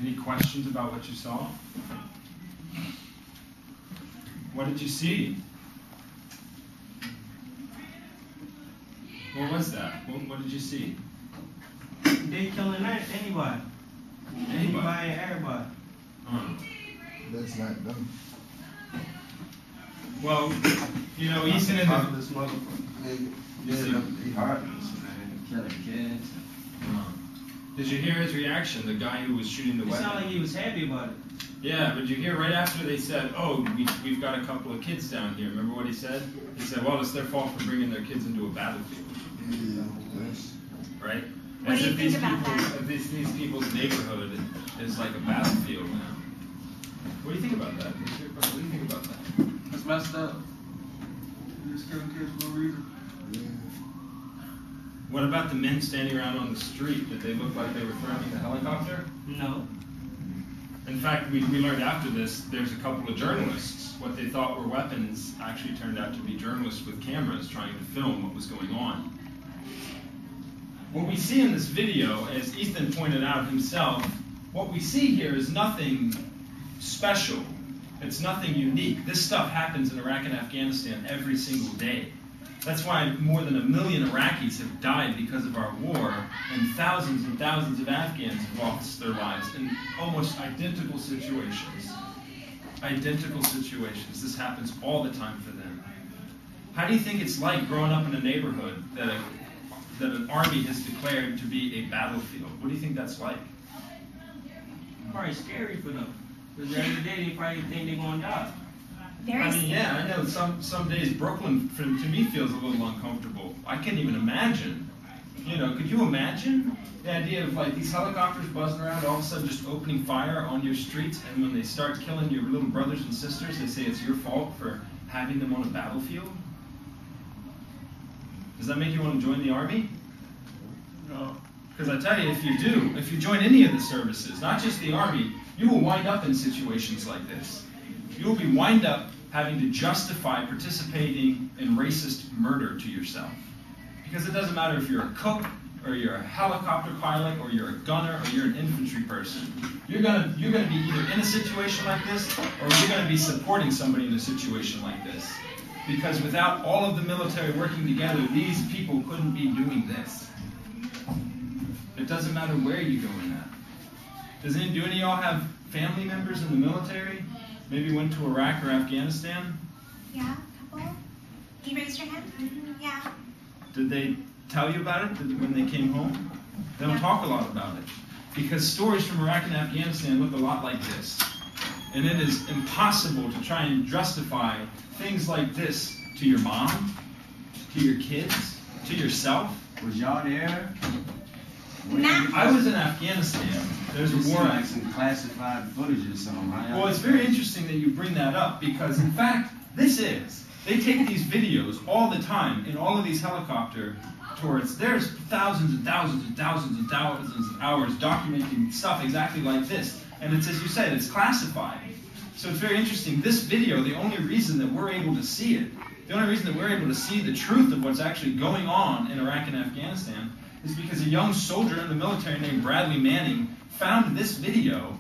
Any questions about what you saw? What did you see? What was that? What did you see? They killing anybody. Anybody and everybody. That's not them. Well, you know, Easton and this motherfucker. Yeah, he heartless, man. Killing kids. Did you hear his reaction? The guy who was shooting the It weapon. sounded like he was happy about it. Yeah, but you hear right after they said, "Oh, we've got a couple of kids down here." Remember what he said? He said, "Well, it's their fault for bringing their kids into a battlefield." Yeah, yes. Right? What do you think about that? These people's neighborhood is like a battlefield now. What do you think about that? What do you think about that? That's messed up. You're just killing kids for no reason. Yeah. What about the men standing around on the street? Did they look like they were threatening the helicopter? No. In fact, we learned after this, there's a couple of journalists. What they thought were weapons actually turned out to be journalists with cameras trying to film what was going on. What we see in this video, as Ethan pointed out himself, what we see here is nothing special. It's nothing unique. This stuff happens in Iraq and Afghanistan every single day. That's why more than 1 million Iraqis have died because of our war, and thousands of Afghans have lost their lives in almost identical situations. Identical situations. This happens all the time for them. How do you think it's like growing up in a neighborhood that an army has declared to be a battlefield? What do you think that's like? Probably scary for them. Because every day they probably think they're going to die. Very scary. Yeah, I know some days Brooklyn, to me, feels a little uncomfortable. I can't even imagine. You know, could you imagine the idea of like these helicopters buzzing around, all of a sudden just opening fire on your streets, and when they start killing your little brothers and sisters, they say it's your fault for having them on a battlefield? Does that make you want to join the army? No. Because I tell you, if you do, if you join any of the services, not just the army, you will wind up in situations like this. You will be wind up having to justify participating in racist murder to yourself. Because it doesn't matter if you're a cook, or you're a helicopter pilot, or you're a gunner, or you're an infantry person. You're gonna be either in a situation like this, or you're gonna be supporting somebody in a situation like this. Because without all of the military working together, these people couldn't be doing this. It doesn't matter where you go in that. Do any of y'all have family members in the military? Maybe went to Iraq or Afghanistan? Yeah, a couple. You raised your hand? Yeah. Did they tell you about it when they came home? They don't talk a lot about it. Because stories from Iraq and Afghanistan look a lot like this. And it is impossible to try and justify things like this to your mom, to your kids, to yourself. Was y'all there? I was in Afghanistan. There's a war. Like some classified footage or something, right? Well, it's very interesting that you bring that up because, in fact, they take these videos all the time in all of these helicopter tours. There's thousands and thousands and thousands and thousands of hours documenting stuff exactly like this. And it's, as you said, it's classified. So it's very interesting. This video, the only reason that we're able to see it, the only reason that we're able to see the truth of what's actually going on in Iraq and Afghanistan is because a young soldier in the military named Bradley Manning found this video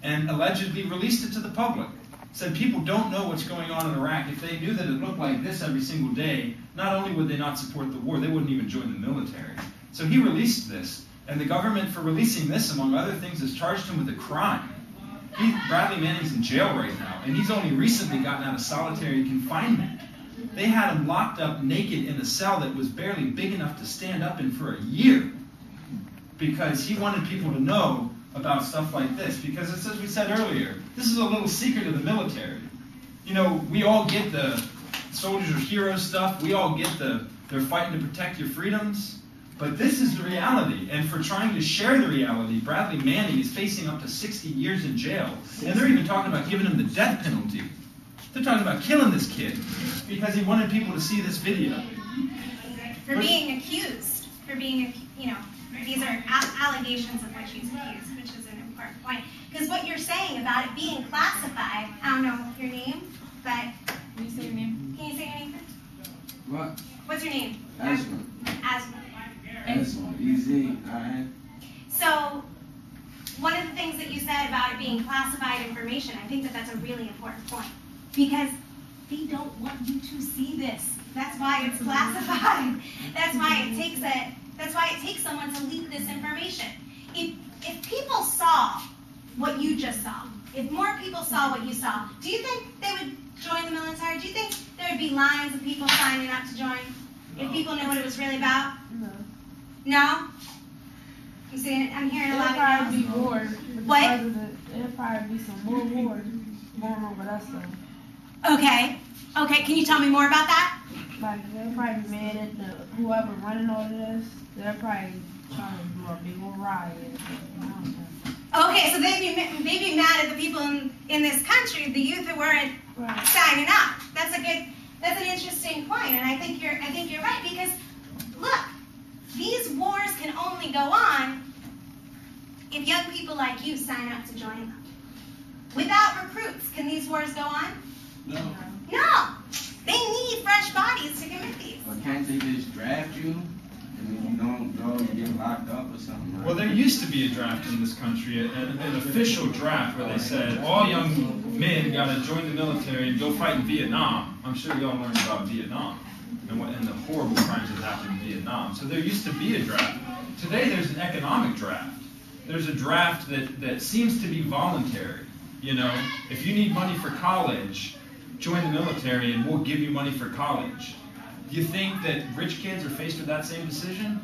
and allegedly released it to the public. Said people don't know what's going on in Iraq. If they knew that it looked like this every single day, not only would they not support the war, they wouldn't even join the military. So he released this, and the government, for releasing this, among other things, has charged him with a crime. Bradley Manning's in jail right now, and he's only recently gotten out of solitary confinement. They had him locked up naked in a cell that was barely big enough to stand up in for a year because he wanted people to know about stuff like this. Because it's, as we said earlier, this is a little secret of the military. You know, we all get the soldiers are heroes stuff. We all get they're fighting to protect your freedoms. But this is the reality. And for trying to share the reality, Bradley Manning is facing up to 60 years in jail. And they're even talking about giving him the death penalty. They're talking about killing this kid because he wanted people to see this video. For being accused. For being, these are allegations of which he's accused, which is an important point. Because what you're saying about it being classified, I don't know your name, but... Can you say your name? Can you say your name first? What? What's your name? Asma. Asma. Asma. Easy. Alright. So, one of the things that you said about it being classified information, I think that that's a really important point. Because they don't want you to see this. That's why it's classified. That's why it takes someone to leak this information. If people saw what you just saw, if more people saw what you saw, do you think they would join the military? Do you think there would be lines of people signing up to join if people knew what it was really about? No. No? I'm hearing a lot of There'll probably be no's. wars. What? There'll probably be some more wars going on with us though. Okay. Okay, can you tell me more about that? Like they'll probably be mad at whoever running all of this. They're probably trying to do a big old riot. I don't know. Okay, so they'd be mad at the people in this country, the youth who weren't Right. signing up. That's an interesting point, and I think you're right, because look, these wars can only go on if young people like you sign up to join them. Without recruits, can these wars go on? No. No. They need fresh bodies to commit these. Or can't they just draft you? And when you don't go, you get locked up or something. Right? Well, there used to be a draft in this country, an official draft where they said all young men got to join the military and go fight in Vietnam. I'm sure y'all learned about Vietnam and the horrible crimes that happened in Vietnam. So there used to be a draft. Today there's an economic draft. There's a draft that seems to be voluntary. You know, if you need money for college, join the military and we'll give you money for college. Do you think that rich kids are faced with that same decision?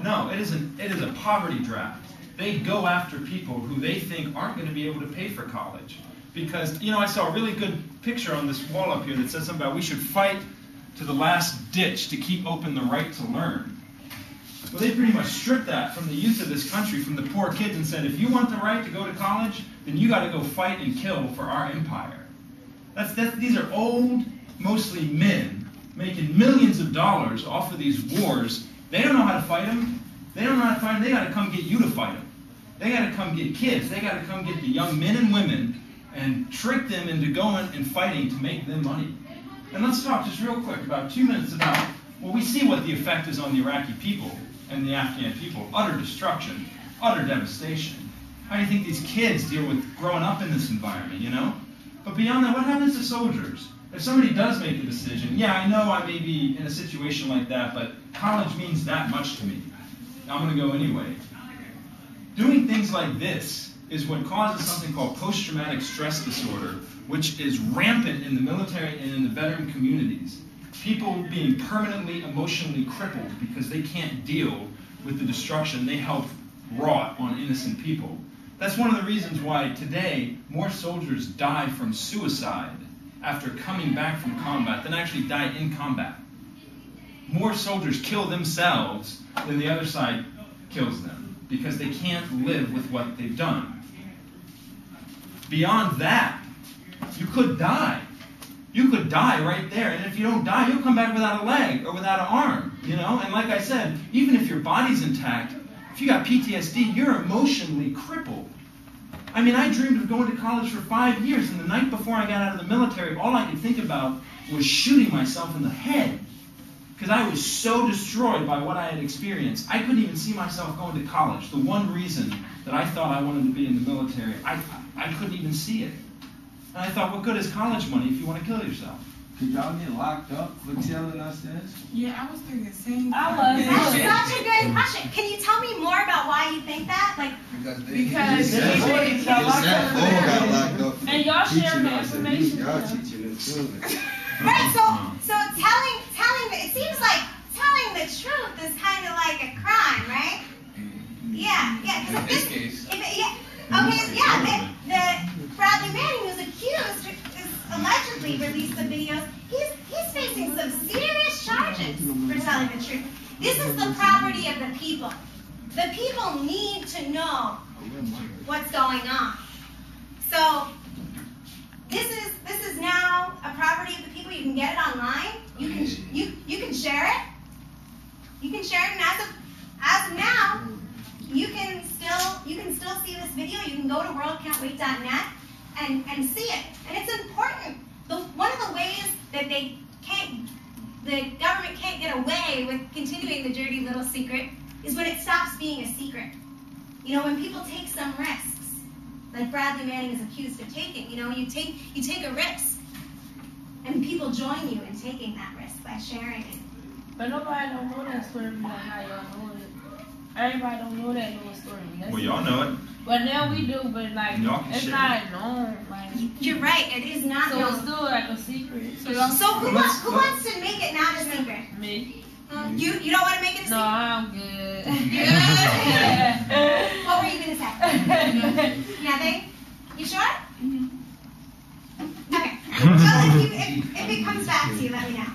No, it is a poverty draft. They go after people who they think aren't going to be able to pay for college. Because, you know, I saw a really good picture on this wall up here that says something about we should fight to the last ditch to keep open the right to learn. Well, they pretty much stripped that from the youth of this country, from the poor kids, and said, if you want the right to go to college, then you got to go fight and kill for our empire. These are old, mostly men, making millions of dollars off of these wars. They don't know how to fight them. They don't know how to fight them. They got to come get you to fight them. They got to come get kids. They got to come get the young men and women and trick them into going and fighting to make them money. And let's talk just real quick, about 2 minutes, about, well, we see what the effect is on the Iraqi people and the Afghan people. Utter destruction, utter devastation. How do you think these kids deal with growing up in this environment, you know? But beyond that, what happens to soldiers? If somebody does make a decision, yeah, I know I may be in a situation like that, but college means that much to me. I'm going to go anyway. Doing things like this is what causes something called post-traumatic stress disorder, which is rampant in the military and in the veteran communities. People being permanently emotionally crippled because they can't deal with the destruction they helped wrought on innocent people. That's one of the reasons why today more soldiers die from suicide after coming back from combat than actually die in combat. More soldiers kill themselves than the other side kills them because they can't live with what they've done. Beyond that, you could die. You could die right there, and if you don't die, you'll come back without a leg or without an arm, you know? And like I said, even if your body's intact, if you got PTSD, you're emotionally crippled. I mean, I dreamed of going to college for 5 years, and the night before I got out of the military, all I could think about was shooting myself in the head. Because I was so destroyed by what I had experienced. I couldn't even see myself going to college. The one reason that I thought I wanted to be in the military, I couldn't even see it. And I thought, what good is college money if you want to kill yourself? Could y'all get locked up for telling us this? Yeah, I was thinking the same thing. I was. That's such a good question. Can you tell me more about why you think that? Like, Because It's that fool got locked up. And y'all sharing the Teaching us, and information. y'all teaching us too. right, so telling it seems like telling the truth is kind of like a crime, right? Yeah. In this case. The Bradley Manning who's accused is allegedly released the videos. He's facing some serious charges for telling the truth. This is the property of the people. The people need to know what's going on. So this is now a property of the people. You can get it online. You can share it. You can share it, and as of now, you can still see this video. You can go to worldcantwait.net and see it. And it's important. One of the ways that the government can't get away with continuing the dirty little secret is when it stops being a secret. You know, when people take some risks, like Bradley Manning is accused of taking, you know, you take a risk, and people join you in taking that risk by sharing it. But nobody don't know that story like how y'all know it. Everybody don't know that little story. Well, y'all know it. But now we do, but like, it's not known. Like, you're right, it is not so known. it's still like a secret. So who wants to make it not a secret? Me. You don't want to make it a secret? No, I'm good. What were you going to say? Nothing? You sure? Mm-hmm. Okay. Well, if it comes back to you, let me know.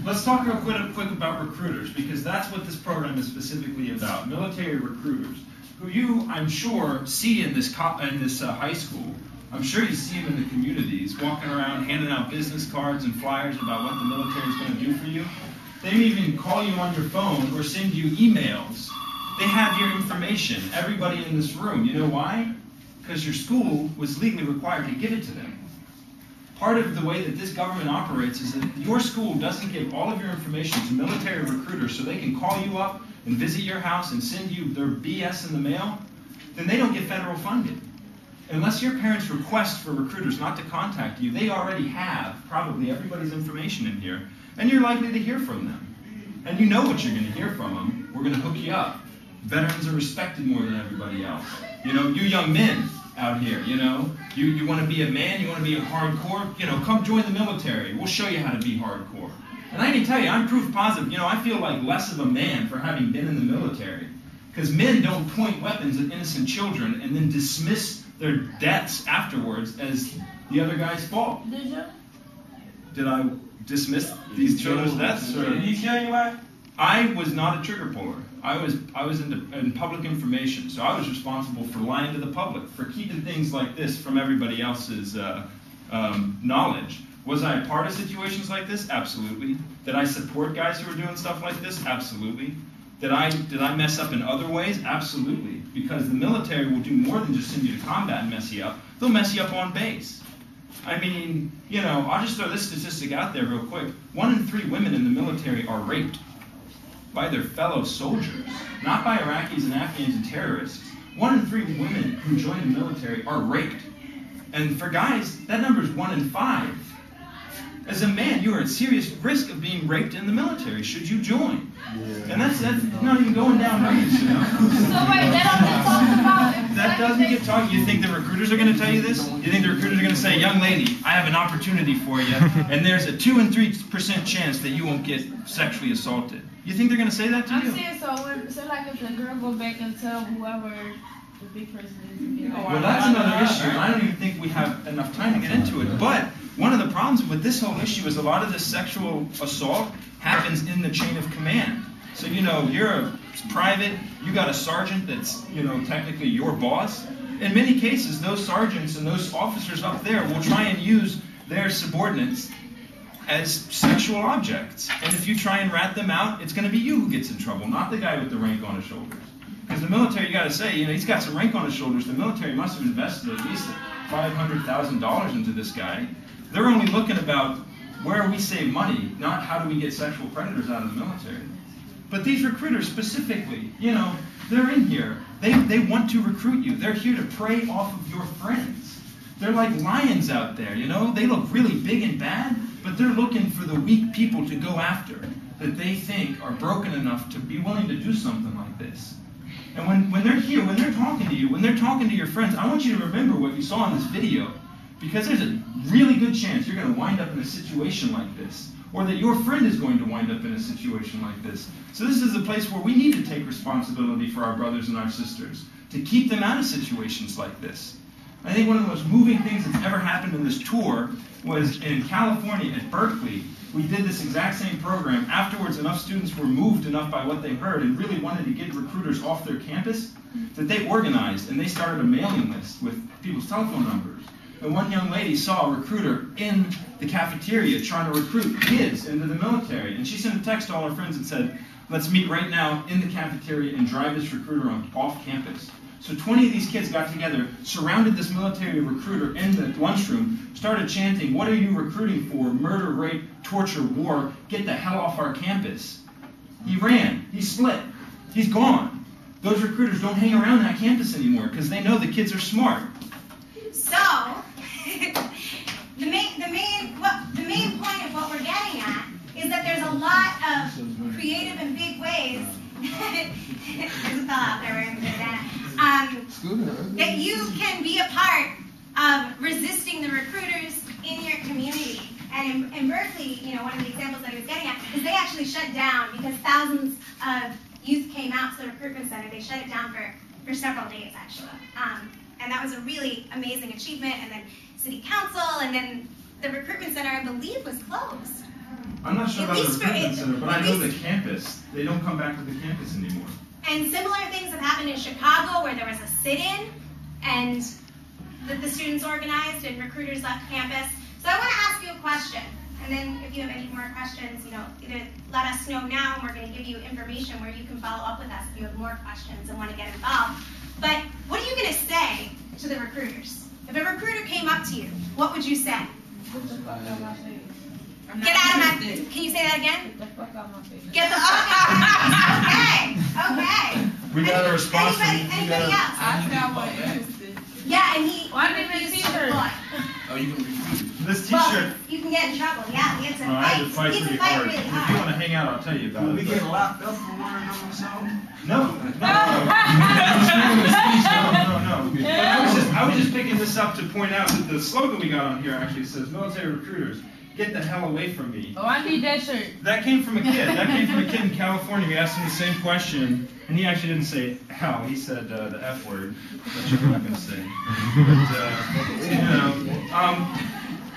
Let's talk real quick about recruiters, because that's what this program is specifically about. Military recruiters, who you, I'm sure, see in this high school. I'm sure you see them in the communities, walking around handing out business cards and flyers about what the military is going to do for you. They even call you on your phone or send you emails. They have your information, everybody in this room. You know why? Because your school was legally required to give it to them. Part of the way that this government operates is that your school doesn't give all of your information to military recruiters so they can call you up and visit your house and send you their BS in the mail. Then they don't get federal funding. Unless your parents request for recruiters not to contact you, they already have probably everybody's information in here, and you're likely to hear from them. And you know what you're going to hear from them. We're going to hook you up. Veterans are respected more than everybody else. You know, you young men out here, you know, you want to be a man, you want to be a hardcore, you know, come join the military. We'll show you how to be hardcore. And I can tell you, I'm proof positive. You know, I feel like less of a man for having been in the military. Because men don't point weapons at innocent children and then dismiss their deaths afterwards as the other guy's fault. Did you? Did I dismiss these children's deaths? Or? Did he kill anybody? I was not a trigger puller. I was in public information, so I was responsible for lying to the public, for keeping things like this from everybody else's knowledge. Was I a part of situations like this? Absolutely. Did I support guys who were doing stuff like this? Absolutely. Did I mess up in other ways? Absolutely. Because the military will do more than just send you to combat and mess you up. They'll mess you up on base. I mean, you know, I'll just throw this statistic out there real quick. 1 in 3 women in the military are raped by their fellow soldiers, not by Iraqis and Afghans and terrorists. 1 in 3 women who join the military are raped. And for guys, that number is 1 in 5. As a man, you are at serious risk of being raped in the military should you join. And that's not even going down numbers, you know. So wait, that doesn't talk about. That doesn't get talked. You think the recruiters are going to tell you this? You think the recruiters are going to say, young lady, I have an opportunity for you, and there's a 2 and 3% chance that you won't get sexually assaulted. You think they're going to say that to you? I'm saying so like if the girl go back and tell whoever the big person is. Well, that's another issue, and I don't even think we have enough time to get into it. But one of the problems with this whole issue is a lot of this sexual assault happens in the chain of command. So, you know, you're a private, you got a sergeant that's, you know, technically your boss. In many cases, those sergeants and those officers up there will try and use their subordinates as sexual objects. And if you try and rat them out, it's going to be you who gets in trouble, not the guy with the rank on his shoulders. Because the military, you got to say, you know, he's got some rank on his shoulders. The military must have invested at least $500,000 into this guy. They're only looking about where we save money, not how do we get sexual predators out of the military. But these recruiters specifically, you know, they're in here. They want to recruit you. They're here to prey off of your friends. They're like lions out there, you know. They look really big and bad, but they're looking for the weak people to go after that they think are broken enough to be willing to do something like this. And when they're here, when they're talking to you, when they're talking to your friends, I want you to remember what you saw in this video. Because there's a really good chance you're going to wind up in a situation like this. Or that your friend is going to wind up in a situation like this. So this is a place where we need to take responsibility for our brothers and our sisters. To keep them out of situations like this. I think one of the most moving things that's ever happened in this tour was in California at Berkeley. We did this exact same program. Afterwards, enough students were moved enough by what they heard and really wanted to get recruiters off their campus that they organized and they started a mailing list with people's telephone numbers. And one young lady saw a recruiter in the cafeteria trying to recruit kids into the military. And she sent a text to all her friends and said, let's meet right now in the cafeteria and drive this recruiter off campus. So 20 of these kids got together, surrounded this military recruiter in the lunchroom, started chanting, what are you recruiting for? Murder, rape, torture, war. Get the hell off our campus. He ran. He split. He's gone. those recruiters don't hang around that campus anymore because they know the kids are smart. So, the main point of what we're getting at is that there's a lot of creative and big ways. There's a fellow out there wearing a bandana. That you can be a part of resisting the recruiters in your community. And in Berkeley, one of the examples that I was getting at is they actually shut down because thousands of youth came out to the recruitment center. They shut it down for several days, actually. And that was a really amazing achievement. And then city council, and then the recruitment center, I believe, was closed. I'm not sure about the recruitment center, but I know the campus. They don't come back to the campus anymore. And similar things have happened in Chicago, where there was a sit-in, and that the students organized, and recruiters left campus. So I want to ask you a question, and then if you have any more questions, either let us know now, and we're going to give you information where you can follow up with us if you have more questions and want to get involved. But what are you going to say to the recruiters? If a recruiter came up to you, what would you say? Get the fuck out my face. Get out of my face. Can you say that again? Get the fuck out my face. Get the fuck out of my face. Okay. We got a response from Anybody else? I said I wasn't interested. Yeah, and he Why didn't refused he to t-shirt? apply. Oh, you can refuse. This Well, T-shirt. you can get in trouble. Yeah, he had to Oh, I had to fight He had pretty to fight hard. really If you hard. want to hang out, I'll tell you about Will it. we but- get locked up for wearing them or something? No. But I was just picking this up to point out that the slogan we got on here actually says, "Military recruiters, get the hell away from me." Oh, I need that shirt. That came from a kid. That came from a kid in California. We asked him the same question, and he actually didn't say hell. He said the F word, which I'm not going to say.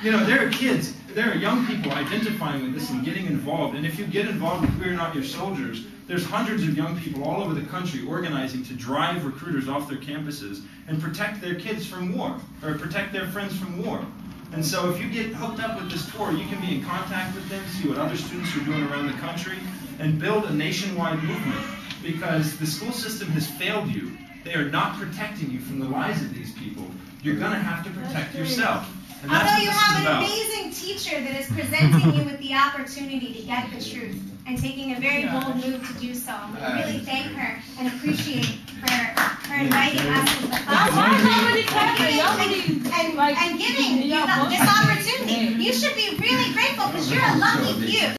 But, there are kids, there are young people identifying with this and getting involved. And if you get involved with We're Not Your Soldiers, there's hundreds of young people all over the country organizing to drive recruiters off their campuses and protect their kids from war, or protect their friends from war. And so if you get hooked up with this tour, you can be in contact with them, see what other students are doing around the country, and build a nationwide movement. Because the school system has failed you. They are not protecting you from the lies of these people. You're going to have to protect yourself. And that's Although what you this have is an about. amazing teacher that is presenting you with the opportunity to get the truth and taking a very bold move to do so. And we really thank her and appreciate her inviting us as the and giving you this opportunity. You should be really grateful because you're a lucky few.